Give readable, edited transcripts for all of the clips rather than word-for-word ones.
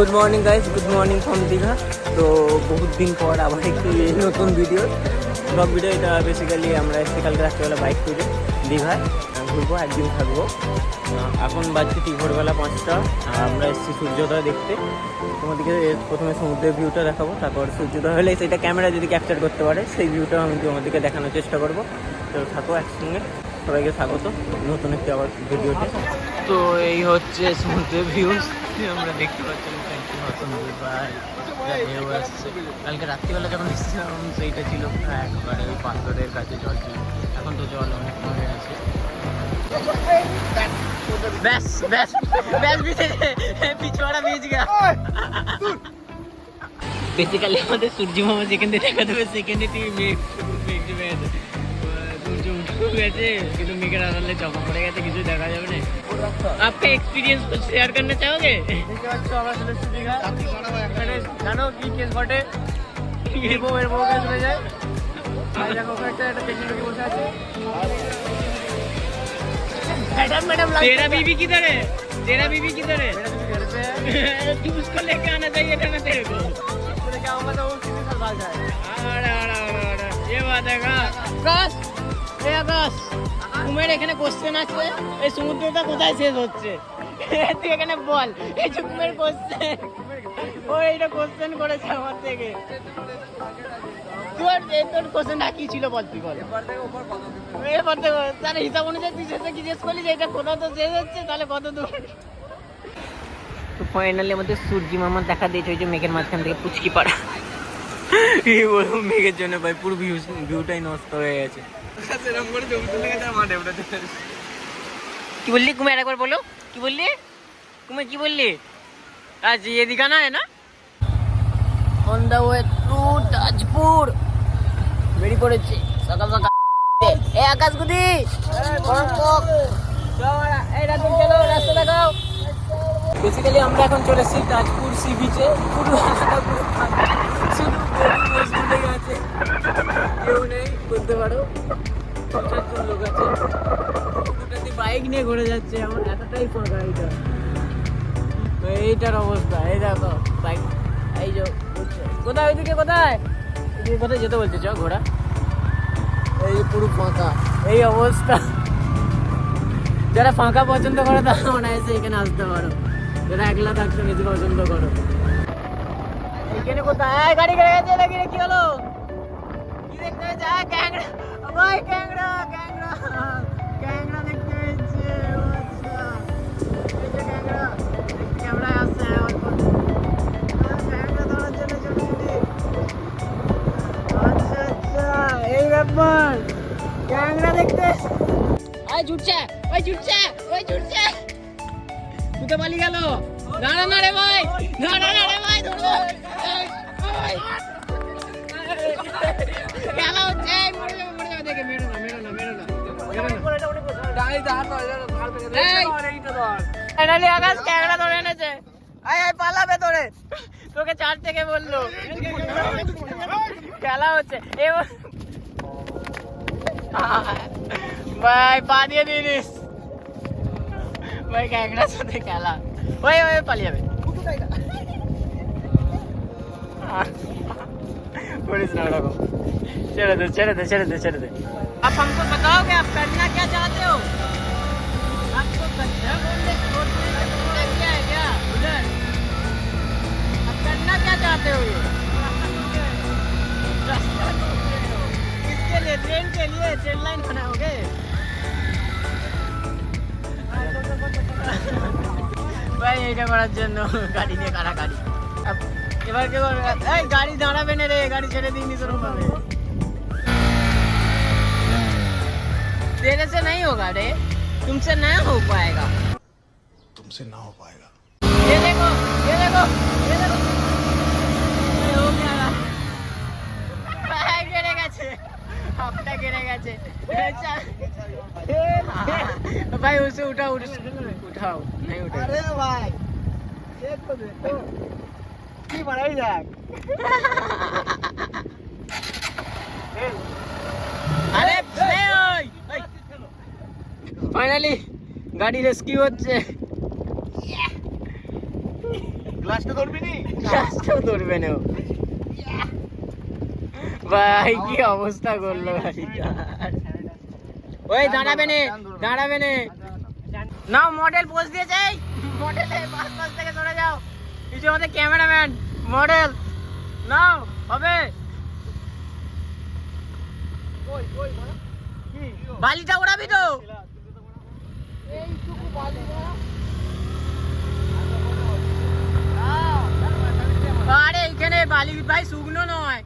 Good morning guys, good morning from Digha. তো বহুত দিন পর আবার একটি নতুন ভিডিও ব্লগ ভিডিও। এটা বেসিক্যালি আমরা এসে কালকে রাত্রিবেলা বাইক করে দীঘায় ঘুরবো, একদিন থাকবো। এখন বাজছে ঠিক ভোরবেলা 5টা। আমরা এসেছি সূর্যোদয় দেখতে। তোমাদেরকে প্রথমে সমুদ্রের ভিউটা দেখাবো, তারপর সূর্যোদয় হলে সেটা ক্যামেরা যদি ক্যাপচার করতে পারে সেই ভিউটা আমি তোমাদেরকে দেখানোর চেষ্টা করবো। তো থাকো একসঙ্গে, সবাইকে স্বাগত নতুন একটি আবার ভিডিওতে। তো এই হচ্ছে সমুদ্রের ভিউজ, আমরা দেখতে পাচ্ছি আসছে। কালকে রাত্রিবেলা যখন এসেছিলাম সেইটা ছিল একবারে ওই পাথরের কাছে জল ছিল, এখন তো জল অনেক কমে গেছে। ব্যাস ব্যাস ব্যাস পিছুয়াটা ভিজ গা। বেসিক্যালি আমাদের সূর্য মামা যেখানে দেখা দেবে সেখানে মেঘ সূর্য উঠে গেছে, কিন্তু মেঘের আড়ালে জমা পড়ে গেছে, কিছু দেখা যাবে না। आपका एक्सपीरियंस कुछ शेयर करना चाहोगे? জানো কি কেস ঘটে? এর বউ কেস হয়ে যায়। तेरा बीबी किधर है? तेरा बीबी किधर है? तू उसको लेके आना चाहिए था ना तेरे को। ये बात है का আকাশ, কুমের এখানে কোশ্চেন আছে, এই সমুদ্রটা কোথায় শেষ হচ্ছে তুই এখানে বল। এই যে কুমের কোশ্চেন, ও এইটা কোশ্চেন করেছে আমার থেকে। তোর কোশ্চেনটা কি ছিল বল, তুই বল। এরপর থেকে তার হিসাব অনুযায়ী তুই শেষে জিজ্ঞেস করলি যে এটা কোথাও তো শেষ হচ্ছে, তাহলে কত দূর। তো ফাইনালি আমাদের সূর্যি মামা দেখা দিয়েছে ওই যে মেঘের মাঝখান থেকে পুচকি পাড়া। এই বলবো মেঘের জন্য ভাই পুরো ভিউটাই নষ্ট হয়ে গেছে। কি বললি কুমার, একবার বলো কি বললি কুমার, কি বললি? আজ ये दिखाना है ना on the way to Tajpur. বেরিয়ে পড়েছে সকাল সকাল। এই আকাশ গুদি এই রাত চলো, রাস্তা দেখাও। বেসিক্যালি আমরা এখন চলে এসেছি তাজপুর সি বিচে। পুরো শুধু আছে, কেউ নেই বলতে পারো, 50 লোক আছে। পুরোটাতে বাইক নিয়ে ঘুরে যাচ্ছে, আমার এতটাই ফাঁকা এটা। এইটার অবস্থা এই দেখো, বাইক এই যে কোথায়, ওইদিকে কোথায়, ওইদিকে কোথায় যেতে বলছে চ ঘোড়া। এই পুরো ফাঁকা, এই অবস্থা। যারা ফাঁকা পছন্দ করে তারা মনে হয় এখানে আসতে পারো, যারা একলা থাকতে বেশি পছন্দ করো। এখানে কোথায় গাড়ি ঘুরে গেছে নাকি, কি হলো? কি দেখতে হয়েছে? ক্যাংড়া ভাই, ক্যাংড়া ক্যাংড়া ক্যাংড়া দেখতে হয়েছে। আচ্ছা এই যে ক্যাংড়া ক্যামেরায় আসছে, ক্যাংড়া ধরার জন্য ছুটি। আচ্ছা আচ্ছা এই ব্যাপার, ক্যাংড়া দেখতে। ওই ছুটছে, ওই ছুটছে, ওই ছুটছে, তুই পালিয়ে গেল। দাঁড়া না রে ভাই, দাঁড়া না রে ভাই, ধরো খেলা হচ্ছে। দেখে মেরো না, মেরো না, মেরো না, ফাইনালি আকাশ ক্যামেরা ধরে এনেছে। আয় আয় পালাবে তোরে, তোকে 4 থেকে বললো। খেলা হচ্ছে ভাই, পা দিয়ে দিস ভাই, ক্যাংড়ার সাথে খেলা। ওই ওই পালিয়ে যাবে, ছেড়ে दे ছেড়ে दे ছেড়ে दे ছেড়े दे। आप हमको बताओगे आप करना क्या चाहते हो? आपको गड्ढा खोदने क्या है क्या उधर? आप करना क्या चाहते हो? ये किसके लिए? ट्रेन के लिए, ट्रेन लाइन बनाओगे? ভাই এইটা করার জন্য গাড়ি নিয়ে কাড়াকাড়ি। এবার কে করবে? এই গাড়ি দাঁড়াবে না রে, গাড়ি ছেড়ে দিইনি তোর ভাবে। तेरे से नहीं होगा रे, तुमसे ना हो पाएगा, तुमसे ना हो पाएगा। ये देखो ये देखो ये देखो, हो गया भाई, गिरे গেছে, আপটা गिरे গেছে। भाई उसे उठाओ, उठाओ नहीं उठा। अरे भाई देखो देखो কি বাড়াই যাক। আরে ওই ফাইনালি গাড়ি রেস্কিউ হচ্ছে। লাস্টে ধরবি নি? লাস্টেও ধরবে না ভাই, কি অবস্থা করলো ভাই। ওই দাঁড়াবে নে নাও, মডেল পোজ দিয়েছে। মডেলে পাশ থেকে সরে যাও, কিছু আমাদের ক্যামেরাম্যান মডেল নাও হবে। বালিটা উড়াবি তো? আরে এখানে বালি ভাই শুকনো নয়,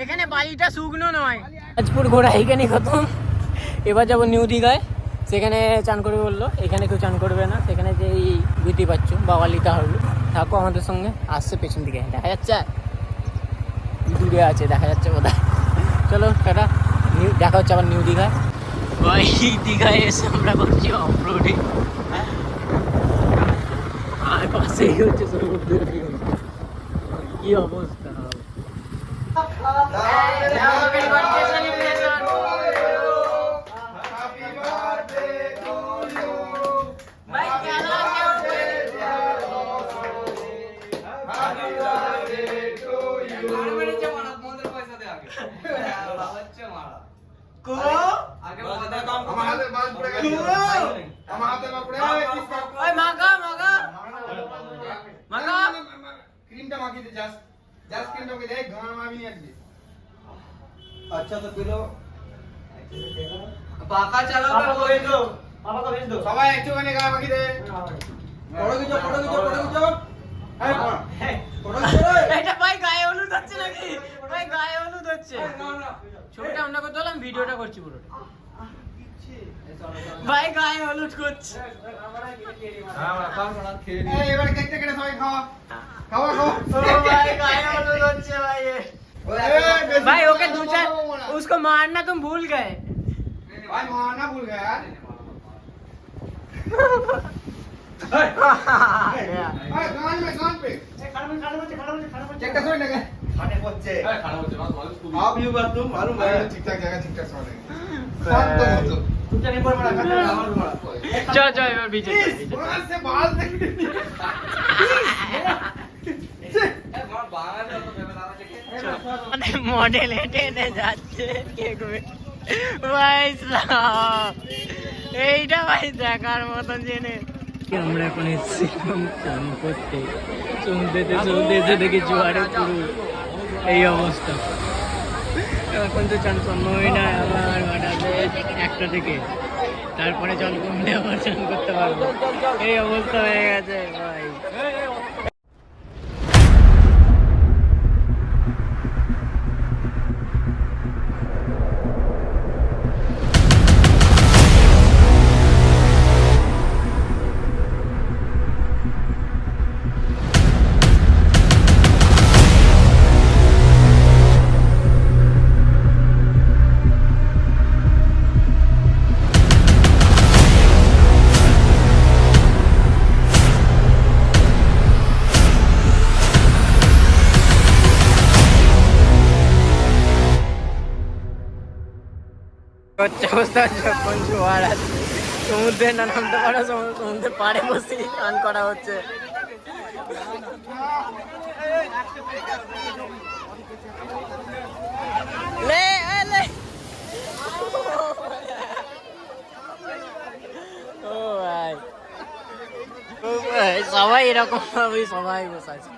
এখানে বালিটা শুকনো নয়। আজপুর ঘোরা এখানে খতম। এবার যাবো নিউ দীঘায়, সেখানে চান করবে বললো। এখানে কেউ চান করবে না, সেখানে যেই বুঝতে পারছো বাওয়ালিটা হলো। থাকো আমাদের সঙ্গে, আসছে পেছন দিকে দেখা যাচ্ছে, দূরে আছে দেখা যাচ্ছে বোধহয়। চলো টাটা, দেখা হচ্ছে আবার নিউ দীঘায়। ভাই দীঘায় এসে আমরা করছি অফরোডিং, আর পাশেই হচ্ছে সমুদ্র। কি অবস্থা। अच्छा तो पिलो पाका चलो पापा को भेज दो, पापा को भेज दो। সবাই একটুখানি গা মাখি দে। फोटो खींचो, फोटो खींचो, फोटो खींचो। है फोटो खींचो। এটা ভাই গায়ে হলুদ হচ্ছে নাকি? ভাই গায়ে হলুদ হচ্ছে। ছবিটা আমরা করতে হলাম, ভিডিওটা করছি পুরোটা। ভাই গায়ে হলুদ করছে। এই এবারে কেকটা কেটে সবাই খাওয়া খাওয়া ও ভাই গায়ে হলুদ হচ্ছে ভাই। भाई ओके दो चार उसको मारना तुम भूल गए भाई मारना भूल गया यार। गान पे चेकটা সরে না खाने पहुंचे। খারাপ হচ্ছে না। आप यू बात तुम मालूम है? ঠিকঠাক জায়গা ঠিকঠাক সরে শান্ত হতো। तुम चले पर बड़ा खाते हमारे बड़ा। चल चल এবার বিজে वहां से बाल देख মডেল হেঁটে হেঁটে যাচ্ছে কেক ভাই সাহেব, এইটা ভাই দেখার মতন জিনিস। আমরা এখন এসেছিলাম চান করতে, চলতে এসে দেখি জোয়ারে পুরো এই অবস্থা। এখন তো চান সম্ভবই না, আবার বাড়াবে 1টা থেকে, তারপরে জল কমলে আবার চান করতে পারবো। এই অবস্থা হয়ে গেছে ভাই। অবস্থা যখন জোয়ার আছে, সমুদ্রে না নামতে পারো, সমুদ্রে পাড়ে বসে স্নান করা হচ্ছে। সবাই এরকম ভাবে সবাই বসে আছে,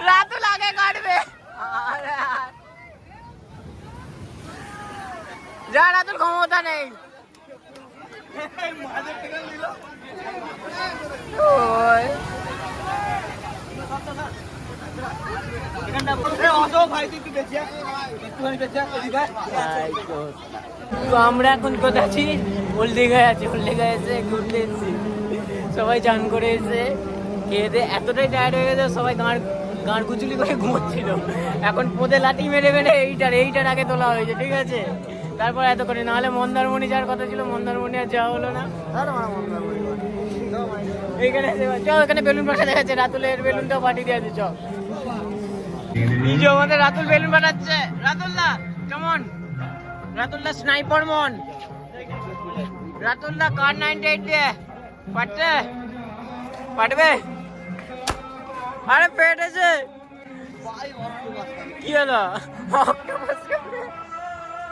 রাত লাগে কাটবে। যা রাতুর ক্ষমতা নেই। তো আমরা এখন কোথায় আছি? ওল্ড দীঘায় আছি। ওল্ড দীঘায় এসে ঘুরতে এসেছি, সবাই চান করে এসে খেয়ে দিয়ে এতটাই টায়ার্ড হয়ে গেছে, সবাই গাঁড় কুচুলি করে ঘুমোচ্ছিল। এখন পোদে লাঠি মেরে মেরে এইটার আগে তোলা হয়েছে, ঠিক আছে? তারপর এত করে, নাহলে মন্দারমণি যাওয়ার কথা ছিল, মন্দারমণি আর যাওয়া হলো না। এইখানে চল, এখানে বেলুন পাঠা দেখাচ্ছে, রাতুলের বেলুনটাও পাঠিয়ে দিয়ে আছে। চল, এই যে আমাদের রাতুল বেলুন পাঠাচ্ছে। রাতুল্লাহ কেমন? রাতুল্লাহ স্নাইপার মন, রাতুল্লাহ কার 98 দিয়ে পাঠছে। পাঠবে আরে পেটেছে কি হলো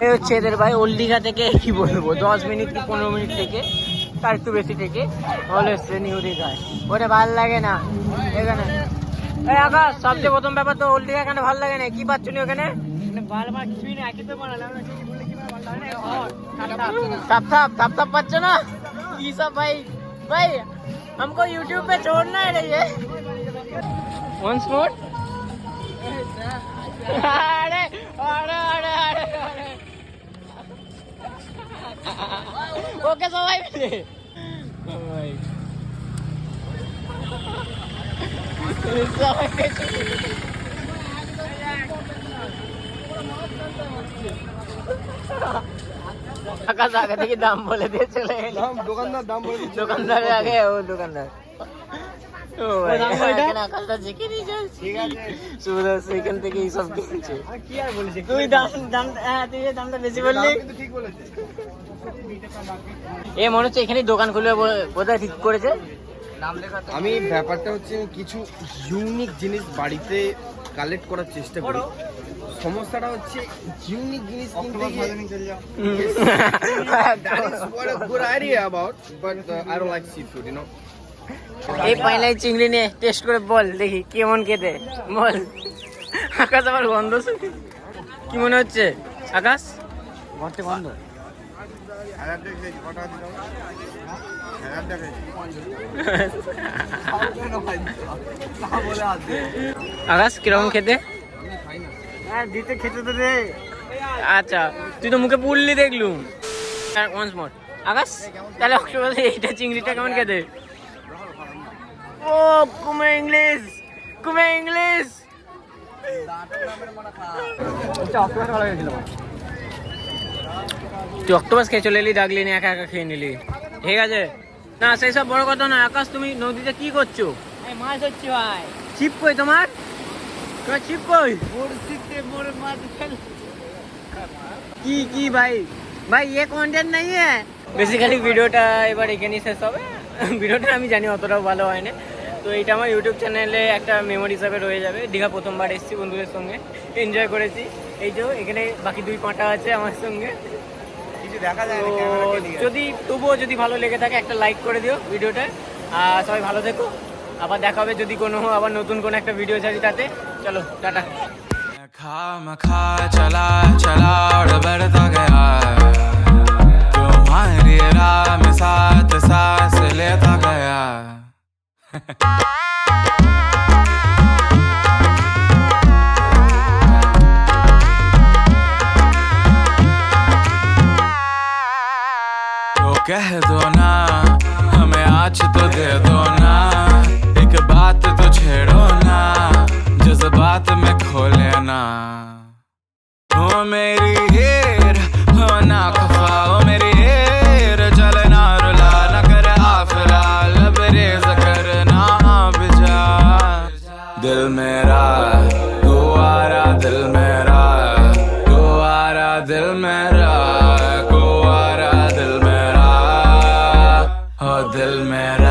এই হচ্ছে এদের ভাই ওল্ড দীঘা থেকে কি বলবো 10 মিনিট কি 15 মিনিট থেকে তার একটু বেশি থেকে হলে এসছে নিউ দীঘায় ওটা ভালো লাগে না এখানে এই আকাশ সবচেয়ে প্রথম ব্যাপার তো ওল্ড দীঘা এখানে ভালো লাগে না কি পাচ্ছ নি ওখানে थप थप बच्चों ना ये सब भाई भाई हमको YouTube पे छोड़ना है ये once more अरे अरे अरे अरे अरे ओके सब भाई भाई আকাশ আগে থেকে দাম বলে দিয়ে চলে গেল দোকানদারের আগে ও দোকানদার আকাশটা শিখে নিয়েছে ঠিক আছে সুবিধা সেখান থেকে এইসব কিনছে কি আর বলেছে তুই দামটা বেশি বললি ঠিক বলেছে এ মনে হচ্ছে এখানে দোকান খুলবে বোধহয় ঠিক করেছে আমি ব্যাপারটা হচ্ছে কিছু ইউনিক জিনিস বাড়িতে কালেক্ট করার চেষ্টা করি সমস্যাটা হচ্ছে ইউনিক জিনিস কিনতে গিয়ে that is what a good idea about but I don't like seafood you know এই পাইলাই চিংড়ি নিয়ে টেস্ট করে বল দেখি কেমন খেতে বল আকাশ আবার গন্ধ শুনি কি মনে হচ্ছে আকাশ ঘরতে গন্ধ আকাশ কিরকম খেতে দিতে খেতে তো রে আচ্ছা তুই তো মুখে পুরলি দেখলুম ওয়ান্স মোর আকাশ তাহলে এইটা চিংড়িটা কেমন খেতে ও কুমে ইংলিশ তুই অক্টোপাস খেয়ে চলে এলি ডাকলি নি একা একা খেয়ে নিলি ঠিক আছে না সেই সব বড় কথা না আকাশ তুমি নদীতে কি করছো মাছ হচ্ছে ভাই ছিপ কই তোমার ছিপ কই কি ভাই ये कंटेंट नहीं है বেসিক্যালি ভিডিওটা এবার এখানেই শেষ হবে ভিডিওটা আমি জানি অতটাও ভালো হয় না তো এইটা আমার ইউটিউব চ্যানেলে একটা মেমোরি হিসাবে রয়ে যাবে দীঘা প্রথমবার এসেছি বন্ধুদের সঙ্গে এনজয় করেছি এই যে এখানে বাকি 2-5টা আছে আমার সঙ্গে কিছু দেখা যায় না যদি তবুও যদি ভালো লেগে থাকে একটা লাইক করে দিও ভিডিওটা আর সবাই ভালো থেকো আবার দেখা হবে যদি কোনো আবার নতুন কোনো একটা ভিডিও ছাড়ি তাতে চলো টাটা खा चला चला और बढ़ता गया तुम्हारी राह में साथ सांस लेता गया तो कह दो ना हमें आज तो दे दो ना एक बात तो छेड़ो ना जज्बात में खो लेना ओ मेरी हीर हो ना खफा ओ मेरी हीर चलना रुला न कर आफरा लबरेज करना बिजा दिल मेरा गुवारा दिल मेरा गुवारा दिल मेरा गुवारा दिल मेरा ओ दिल मेरा